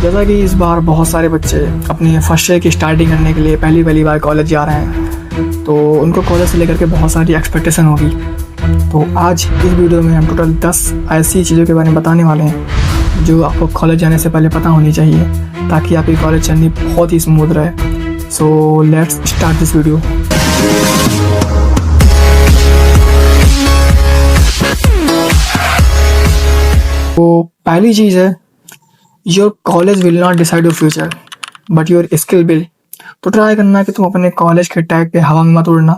जैसा कि इस बार बहुत सारे बच्चे अपनी फर्स्ट ईयर की स्टार्टिंग करने के लिए पहली बार कॉलेज जा रहे हैं, तो उनको कॉलेज से लेकर के बहुत सारी एक्सपेक्टेशन होगी। तो आज इस वीडियो में हम टोटल 10 ऐसी चीज़ों के बारे में बताने वाले हैं जो आपको कॉलेज जाने से पहले पता होनी चाहिए, ताकि आपकी कॉलेज जर्नी बहुत ही स्मूथ रहे। So let's start this video. तो पहली चीज़ है, your college will not decide your future but your skill will. तो ट्राई करना कि तुम अपने कॉलेज के टैग पे हवा में मत उड़ना,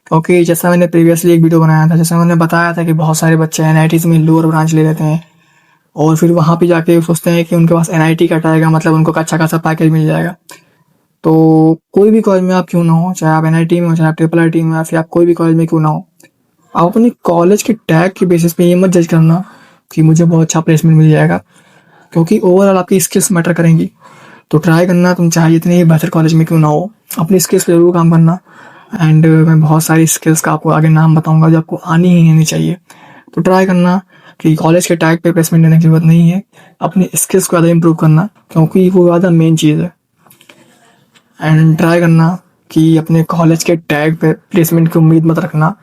क्योंकि जैसा मैंने प्रीवियसली एक वीडियो बनाया था, जैसा मैंने बताया था कि बहुत सारे बच्चे NITs में लोअर ब्रांच ले लेते हैं और फिर वहाँ पे जाके सोचते हैं कि उनके पास NIT का टैग है, मतलब उनको अच्छा खासा पैकेज मिल जाएगा। तो कोई भी कॉलेज में आप क्यों ना हो, चाहे आप NIT में हो, चाहे आप RRR में, या फिर आप कोई भी कॉलेज में क्यों ना हो, आप अपने कॉलेज के टैग के बेसिस पे ये मत जज करना कि मुझे बहुत अच्छा प्लेसमेंट मिल जाएगा, क्योंकि ओवरऑल आपकी स्किल्स मैटर करेंगी। तो ट्राई करना, तुम चाहे जितने ही बेहतर कॉलेज में क्यों ना हो, अपनी स्किल्स पे जरूर काम करना। एंड मैं बहुत सारी स्किल्स का आपको आगे नाम बताऊंगा जो आपको आनी ही नहीं चाहिए। तो ट्राई करना कि कॉलेज के टैग पे प्लेसमेंट लेने की जरूरत नहीं है, अपनी स्किल्स को ज़्यादा इम्प्रूव करना, क्योंकि वो ज़्यादा मेन चीज़ है। एंड ट्राई करना कि अपने कॉलेज के टैग पे प्लेसमेंट की उम्मीद मत रखना,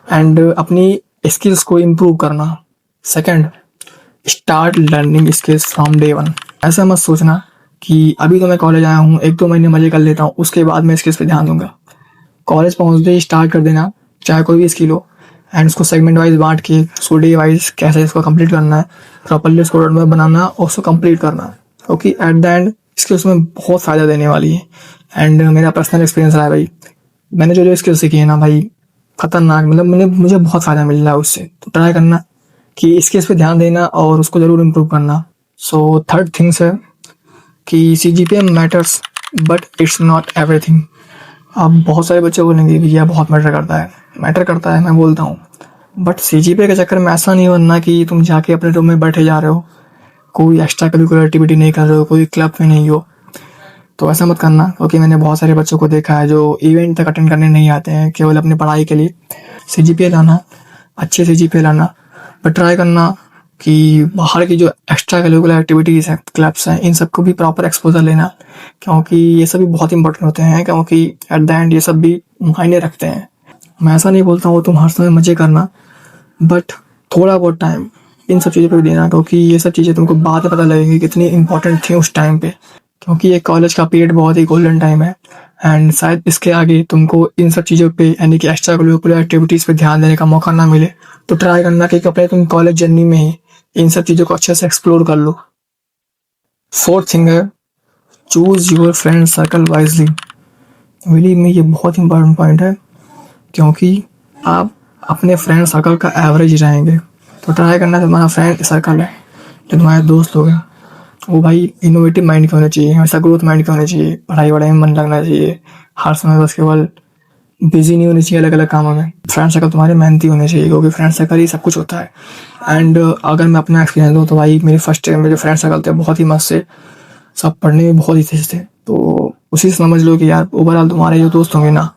एंड अपनी स्किल्स को इम्प्रूव करना। Second, start learning skills from day one. ऐसा मत सोचना कि अभी तो मैं कॉलेज आया हूँ, 1-2 महीने मजे कर लेता हूँ, उसके बाद मैं स्किल्स पे ध्यान दूंगा। कॉलेज पहुँचते ही स्टार्ट कर देना, चाहे कोई भी स्किल हो, एंड उसको सेगमेंट वाइज बांट के, उसको डे वाइज कैसे इसको कंप्लीट करना है, प्रॉपरली उसको रोड मैप बनाना और उसको कंप्लीट करना, क्योंकि एट द एंड स्किल्स में बहुत फ़ायदा देने वाली है। एंड मेरा पर्सनल एक्सपीरियंस रहा है भाई, मैंने जो स्किल सीखी है ना भाई, खतरनाक, मतलब मुझे बहुत फ़ायदा मिल रहा है उससे। तो ट्राई करना कि स्किल्स पे ध्यान देना और उसको ज़रूर इम्प्रूव करना। सो थर्ड थिंग्स है कि CGPA matters but it's not everything. अब बहुत सारे बच्चे बोलेंगे कि यह बहुत मैटर करता है, मैं बोलता हूँ, बट CGPA के चक्कर में ऐसा नहीं बनना कि तुम जाके अपने रूम में बैठे जा रहे हो, कोई एक्स्ट्रा करिकुलर एक्टिविटी नहीं कर रहे हो, कोई क्लब में नहीं हो। तो ऐसा मत करना, क्योंकि मैंने बहुत सारे बच्चों को देखा है जो इवेंट तक अटेंड करने नहीं आते हैं, केवल अपनी पढ़ाई के लिए। CGPA लाना, अच्छे CGPA लाना, बट ट्राई करना कि बाहर की जो एक्स्ट्रा करिकुलर एक्टिविटीज़ हैं, क्लब्स हैं, इन सबको भी प्रॉपर एक्सपोजर लेना, क्योंकि ये सब भी बहुत इंपॉर्टेंट होते हैं, क्योंकि एट द एंड ये सब भी मायने रखते हैं। मैं ऐसा नहीं बोलता हूँ तुम हर समय मज़े करना, बट थोड़ा बहुत टाइम इन सब चीज़ों पर भी देना, क्योंकि ये सब चीज़ें तुमको बाद में पता लगेंगी कितनी इंपॉर्टेंट थी उस टाइम पे, क्योंकि ये कॉलेज का पीरियड बहुत ही गोल्डन टाइम है। एंड शायद इसके आगे तुमको इन सब चीज़ों पे, यानी कि एक्स्ट्रा करिकुलर एक्टिविटीज़ पे ध्यान देने का मौका ना मिले। तो ट्राई करना कि अपने तुम कॉलेज जर्नी में ही इन सब चीज़ों को अच्छे से एक्सप्लोर कर लो। फोर्थ थिंग है, choose your friend circle wisely. Believe me, ये बहुत इंपॉर्टेंट पॉइंट है, क्योंकि आप अपने फ्रेंड सर्कल का एवरेज ही रहेंगे। तो ट्राई करना तुम्हारा फ्रेंड सर्कल है, जो तुम्हारे दोस्त लोग हैं, वो भाई इनोवेटिव माइंड के होने चाहिए, हमेशा ग्रोथ माइंड के होने चाहिए, पढ़ाई वढ़ाई में मन लगना चाहिए, हर समय बस केवल बिजी नहीं होनी चाहिए अलग अलग कामों में। फ्रेंड सर्कल तुम्हारे मेहनती होने चाहिए, क्योंकि फ्रेंड सर्कल ही सब कुछ होता है। एंड अगर मैं अपना एक्सपीरियंस दूँ तो भाई मेरे फर्स्ट ईयर में जो फ्रेंड सर्कल थे बहुत ही मस्त थे, सब पढ़ने में बहुत ही तेज थे। तो उसी से समझ लो कि यार ओवरऑल तुम्हारे जो दोस्त होंगे ना,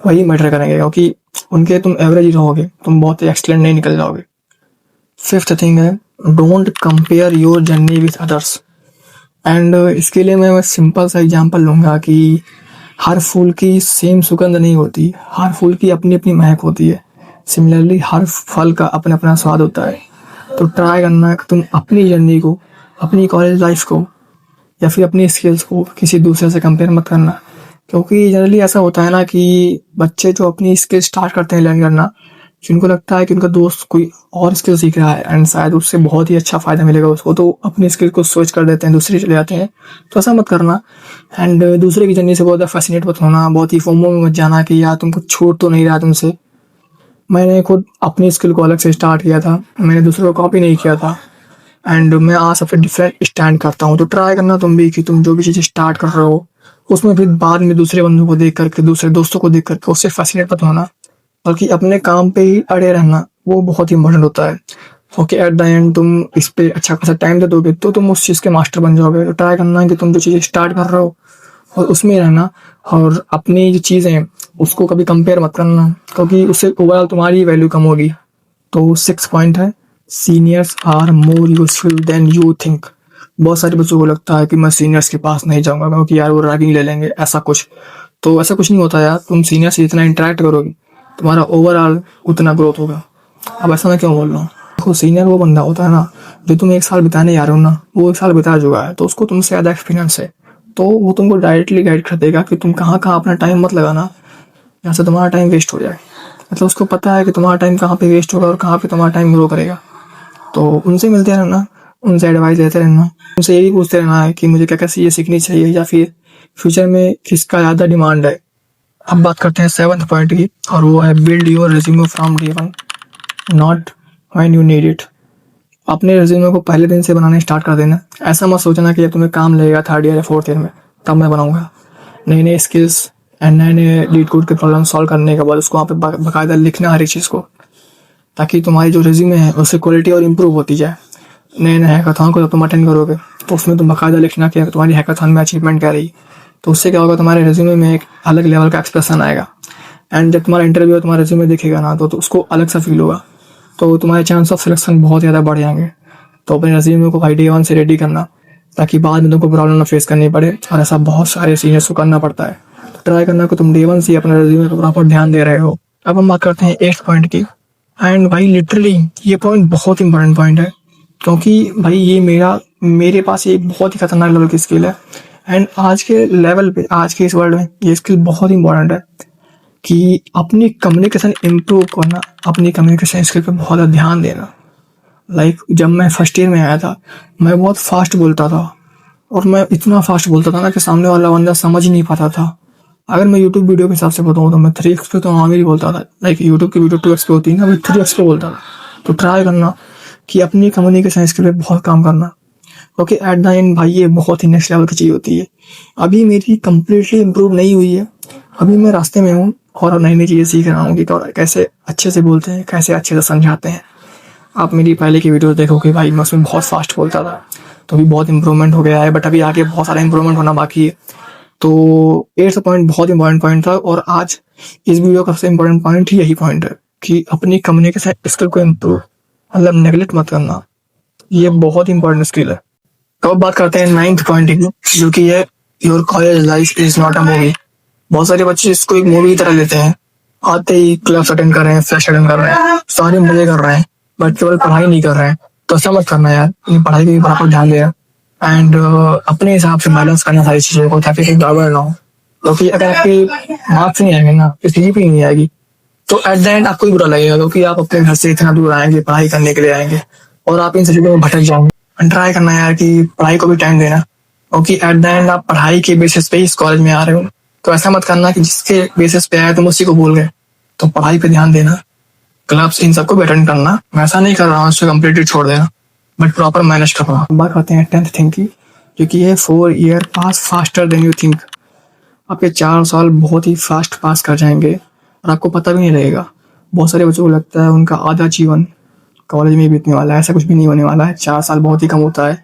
वही मैटर करेंगे, क्योंकि उनके तुम एवरेज ही रहोगे, तुम बहुत ही एक्सलेंट नहीं निकल जाओगे। फिफ्थ थिंग है, don't compare your journey with others. And इसके लिए मैं सिंपल सा एग्जांपल लूँगा कि हर फूल की सेम सुगंध नहीं होती, हर फूल की अपनी अपनी महक होती है। सिमिलरली हर फल का अपना अपना स्वाद होता है। तो ट्राई करना कि तुम अपनी जर्नी को, अपनी कॉलेज लाइफ को, या फिर अपनी स्किल्स को किसी दूसरे से कंपेयर मत करना, क्योंकि जनरली ऐसा होता है ना कि बच्चे जो अपनी स्किल स्टार्ट करते हैं लर्न करना, जिनको लगता है कि उनका दोस्त कोई और स्किल सीख रहा है एंड शायद उससे बहुत ही अच्छा फ़ायदा मिलेगा उसको, तो अपनी स्किल को स्विच कर देते हैं, दूसरी चले जाते हैं। तो ऐसा मत करना। एंड दूसरे की जर्नी से बहुत ज़्यादा फैसिनेट मत होना, बहुत ही फोमो में मत जाना कि यार तुमको छूट तो नहीं रहा तुमसे। मैंने खुद अपनी स्किल को अलग से स्टार्ट किया था, मैंने दूसरों को कॉपी नहीं किया था, एंड मैं आज सबसे डिफरेंट स्टैंड करता हूँ। तो ट्राई करना तुम भी कि तुम जो भी चीज़ें स्टार्ट कर रहे हो, उसमें फिर बाद में दूसरे बंदों को देख करके, दूसरे दोस्तों को देख करके उससे फैसिनेट मत होना, बल्कि अपने काम पे ही अड़े रहना, वो बहुत ही इंपॉर्टेंट होता है। क्योंकि एट द एंड तुम इस पे अच्छा खासा टाइम दे दोगे तो तुम उस चीज़ के मास्टर बन जाओगे। तो ट्राई करना है कि तुम जो चीज़ें स्टार्ट कर रहे हो और उसमें ही रहना, और अपनी जो चीज़ें हैं उसको कभी कंपेयर मत करना, क्योंकि उससे ओवरऑल तुम्हारी वैल्यू कम होगी। तो 6 पॉइंट है, seniors are more useful than you think. बहुत सारे बच्चों को लगता है कि मैं सीनियर्स के पास नहीं जाऊंगा क्योंकि यार वो रैगिंग ले लेंगे, ऐसा कुछ। तो ऐसा कुछ नहीं होता यार, तुम सीनियर से जितना इंटरेक्ट करोगे तुम्हारा ओवरऑल उतना ग्रोथ होगा। अब ऐसा मैं क्यों बोल रहा हूँ, देखो सीनियर वो बंदा होता है ना जो तुम एक साल बिताने जा रहे हो ना, वो एक साल बिता चुका है तो उसको तुमसे ज़्यादा एक्सपीरियंस है। तो वो तुमको डायरेक्टली गाइड कर देगा कि तुम कहाँ कहाँ अपना टाइम मत लगाना यहाँ से तुम्हारा टाइम वेस्ट हो जाए। मतलब उसको पता है कि तुम्हारा टाइम कहाँ पे वेस्ट होगा और कहाँ पे तुम्हारा टाइम ग्रो करेगा। तो उनसे मिलते रहना, उनसे एडवाइस लेते रहना, उनसे ये भी पूछते रहना है कि मुझे क्या क्या चीज़ें सीखनी चाहिए या फिर फ्यूचर में किसका ज़्यादा डिमांड है। अब बात करते हैं 7th पॉइंट की, और वो है build your resume from day one, not when you need it. अपने रिज्यूमे को पहले दिन से बनाने स्टार्ट कर देना। ऐसा मत सोचना कि जब तुम्हें काम लगेगा 3rd ईयर या 4th ईयर में तब मैं बनाऊंगा। नई नई स्किल्स एंड नए नए लीड कोड के प्रॉब्लम सॉल्व करने के बाद उसको वहाँ पे बाकायदा लिखना हर एक चीज़ को, ताकि तुम्हारी जो रिज्यूमे है उससे क्वालिटी और इम्प्रूव होती जाए। नए नए हैकाथॉन को जब तुम अटेंड करोगे तो उसमें तुम बाकायदा लिखना कि तुम्हारी हैकाथॉन में अचीवमेंट क्या रही। तो उससे क्या होगा, तुम्हारे रिज्यूमे में एक अलग लेवल का एक्सप्रेशन आएगा। एंड जब तुम्हारा इंटरव्यू तुम्हारा रिज्यूमे देखेगा ना तो उसको अलग सा फील होगा, तो तुम्हारे चांस ऑफ सिलेक्शन बहुत ज़्यादा बढ़ जाएंगे। तो अपने रिज्यूमे को भाई डे वन से रेडी करना, ताकि बाद में तुमको प्रॉब्लम ना फेस करनी पड़े, और ऐसा बहुत सारे सीनियर्स को करना पड़ता है। तो ट्राई करना कि तुम डे वन से अपने रिज्यूमे पर प्रॉपर ध्यान दे रहे हो। अब हम बात करते हैं 8th पॉइंट की। एंड भाई लिटरली ये पॉइंट बहुत इंपॉर्टेंट पॉइंट है, क्योंकि भाई ये मेरे पास ये बहुत ही खतरनाक लेवल की स्किल है। एंड आज के लेवल पे, आज के इस वर्ल्ड में ये स्किल बहुत इंपॉर्टेंट है कि अपनी कम्युनिकेशन इम्प्रूव करना, अपनी कम्युनिकेशन स्किल पे बहुत ज़्यादा ध्यान देना। लाइक जब मैं फर्स्ट ईयर में आया था मैं बहुत फास्ट बोलता था, और मैं इतना फास्ट बोलता था ना कि सामने वाला बंदा समझ ही नहीं पाता था। अगर मैं यूट्यूब वीडियो के हिसाब से बताऊँ तो मैं 3x पे तो नॉर्मली ही बोलता था। लाइक यूट्यूब की वीडियो 2x पे होती है ना, मैं 3x पे बोलता था। तो ट्राई करना कि अपनी कम्युनिकेशन स्किल पे बहुत काम करना, क्योंकि एट द एंड भाई ये बहुत ही नेक्स्ट लेवल की चीज़ होती है। अभी मेरी कंप्लीटली इम्प्रूव नहीं हुई है, अभी मैं रास्ते में हूँ और नई नई चीज़ें सीख रहा हूँ कि कैसे अच्छे से बोलते हैं, कैसे अच्छे से समझाते हैं। आप मेरी पहले की वीडियो देखोगे भाई मैं उसमें बहुत फास्ट बोलता था, तो अभी बहुत इंप्रूवमेंट हो गया है, बट अभी आगे बहुत सारा इंप्रूवमेंट होना बाकी है। तो 8th पॉइंट बहुत इंपॉर्टेंट पॉइंट था, और आज इस वीडियो का सबसे इंपॉर्टेंट पॉइंट ही यही पॉइंट है कि अपनी कम्युनिकेशन स्किल को इम्प्रूव, मतलब नेगलेक्ट मत करना, ये बहुत इंपॉर्टेंट स्किल है। तो अब बात करते हैं 9th पॉइंट की, जो कि है your college life is not a movie. बहुत सारे बच्चे इसको एक मूवी की तरह लेते हैं, आते ही क्लास अटेंड कर रहे हैं, फेस्ट अटेंड कर रहे हैं, सारे मजे कर रहे हैं, बट केवल पढ़ाई नहीं कर रहे हैं। तो ऐसा मत करना यार, अपनी पढ़ाई पे भी बराबर ध्यान देना एंड अपने हिसाब से बैलेंस करना सारी चीज़ों को, ताकि कोई गड़बड़ ना हो। क्योंकि अगर आपके मार्क्स नहीं आएंगे ना, सीजीपीए नहीं आएगी, तो एट द एंड आपको ही बुरा लगेगा, क्योंकि आप अपने घर से इतना दूर आएंगे, पढ़ाई करने के लिए आएंगे, और आप इन सब चीज़ों में भटक जाओगे। ट्राई करना यार कि पढ़ाई को भी टाइम देना, क्योंकि एट द एंड आप पढ़ाई के बेसिस पे ही इस कॉलेज में आ रहे हो। तो ऐसा मत करना कि जिसके बेसिस पे आए तुम उसी को भूल गए। तो पढ़ाई पे ध्यान देना, क्लब्स इन सबको भी अटेंड करना। मैं ऐसा नहीं कर रहा हूँ उसको कम्प्लीटली छोड़ देना, बट प्रॉपर मैनेज कर रहा हूँ। बात करते हैं 10th थिंग की, जो कि है 4 year pass faster than you think. आपके 4 साल बहुत ही फास्ट पास कर जाएंगे और आपको पता भी नहीं रहेगा। बहुत सारे बच्चों को लगता है उनका आधा जीवन कॉलेज में ही बीतने वाला है, ऐसा कुछ भी नहीं होने वाला है। 4 साल बहुत ही कम होता है,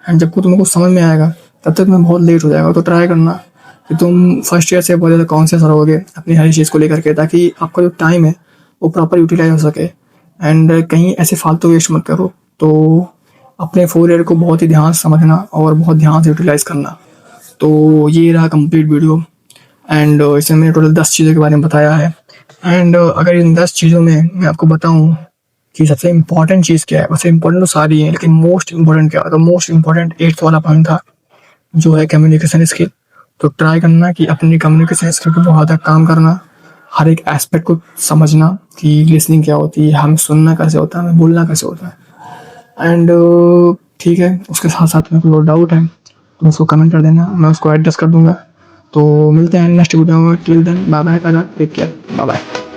एंड जब तुमको समझ में आएगा तब तक तुम्हें बहुत लेट हो जाएगा। तो ट्राई करना कि तुम फर्स्ट ईयर से बहुत ज़्यादा कॉन्शियस रहोगे अपनी हर चीज़ को लेकर के, ताकि आपका जो टाइम है वो प्रॉपर यूटिलाइज हो सके, एंड कहीं ऐसे फालतू वेस्ट मत करो। तो अपने 4 ईयर को बहुत ही ध्यान से समझना और बहुत ध्यान से यूटिलाइज करना। तो ये रहा कंप्लीट वीडियो, एंड इसमें मैंने टोटल 10 चीज़ों के बारे में बताया है। एंड अगर इन 10 चीज़ों में मैं आपको बताऊं कि सबसे इम्पॉर्टेंट चीज़ क्या है, वैसे इम्पॉर्टेंट तो सारी है, लेकिन मोस्ट इम्पॉर्टेंट क्या है, तो मोस्ट इम्पॉर्टेंट 8th वाला पॉइंट था, जो है कम्युनिकेशन स्किल। तो ट्राई करना कि अपनी कम्युनिकेशन स्किल पर बहुत ज़्यादा काम करना, हर एक एस्पेक्ट को समझना कि लिसनिंग क्या होती है, हमें सुनना कैसे होता है, हमें बोलना कैसे होता है। एंड ठीक है, उसके साथ साथ में कोई डाउट है तो उसको कमेंट कर देना, मैं उसको एडजस्ट कर दूंगा। तो मिलते हैं नेक्स्ट वीडियो में, till then bye bye, take care, bye bye.